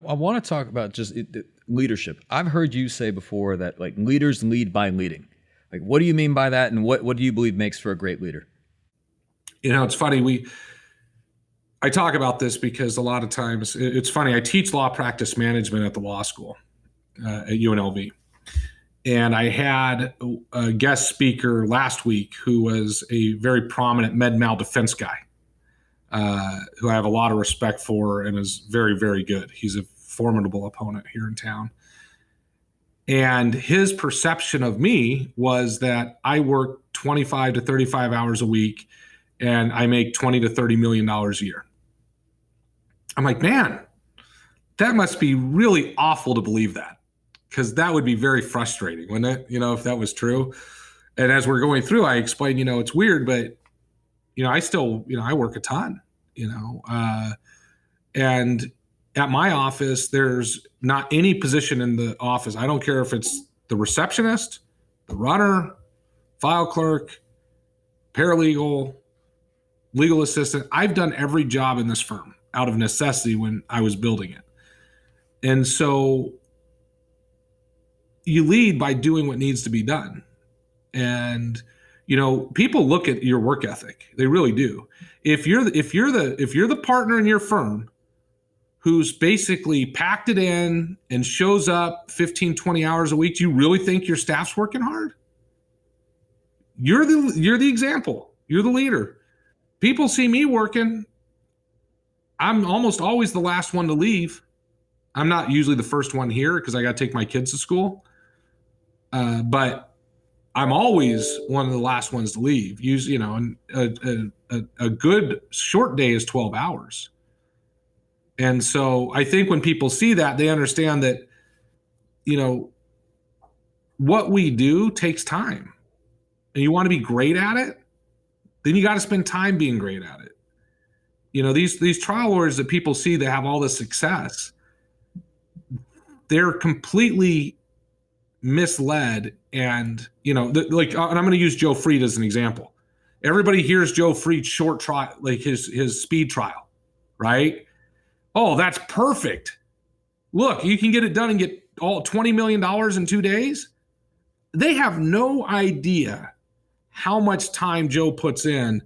I want to talk about just leadership. I've heard you say before that like leaders lead by leading. Like, what do you mean by that? And what do you believe makes for a great leader? It's funny. I talk about this because a lot of times it's funny. I teach law practice management at the law school at UNLV. And I had a guest speaker last week who was a very prominent med mal defense guy, who I have a lot of respect for and is very, very good. He's a formidable opponent here in town. And his perception of me was that I work 25 to 35 hours a week and I make 20 to $30 million a year. I'm like, man, that must be really awful to believe that, because that would be very frustrating, wouldn't it? If that was true. And as we're going through, I explained, it's weird, but, I still, I work a ton, and at my office, there's not any position in the office. I don't care if it's the receptionist, the runner, file clerk, paralegal, legal assistant. I've done every job in this firm out of necessity when I was building it. And so you lead by doing what needs to be done. And, people look at your work ethic. They really do. If you're the partner in your firm who's basically packed it in and shows up 15, 20 hours a week, do you really think your staff's working hard? You're the example. You're the leader. People see me working. I'm almost always the last one to leave. I'm not usually the first one here because I got to take my kids to school. But I'm always one of the last ones to leave. And a good short day is 12 hours. And so I think when people see that, they understand that, what we do takes time. And you want to be great at it, then you got to spend time being great at it. These trial lawyers that people see that have all this success, they're completely misled. And, and I'm going to use Joe Freed as an example. Everybody hears Joe Freed's short trial, like his speed trial, right? Oh, that's perfect. Look, you can get it done and get all $20 million in 2 days. They have no idea how much time Joe puts in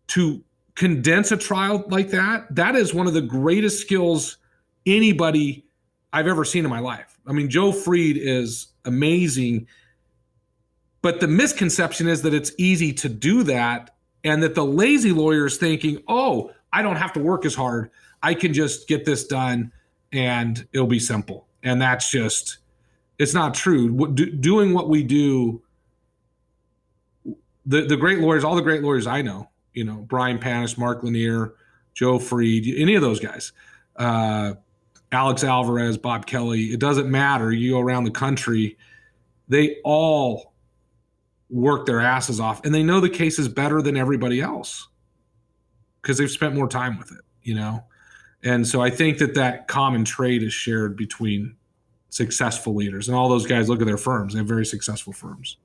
to condense a trial like that. That is one of the greatest skills anybody I've ever seen in my life. I mean, Joe Freed is amazing, but the misconception is that it's easy to do that and that the lazy lawyer is thinking, oh, I don't have to work as hard. I can just get this done and it'll be simple. And that's just, it's not true. Doing what we do, the great lawyers, all the great lawyers I know, Brian Panish, Mark Lanier, Joe Freed, any of those guys, Alex Alvarez, Bob Kelly, it doesn't matter. You go around the country, they all work their asses off and they know the cases better than everybody else because they've spent more time with it, And so I think that common trait is shared between successful leaders, and all those guys look at their firms. They have very successful firms.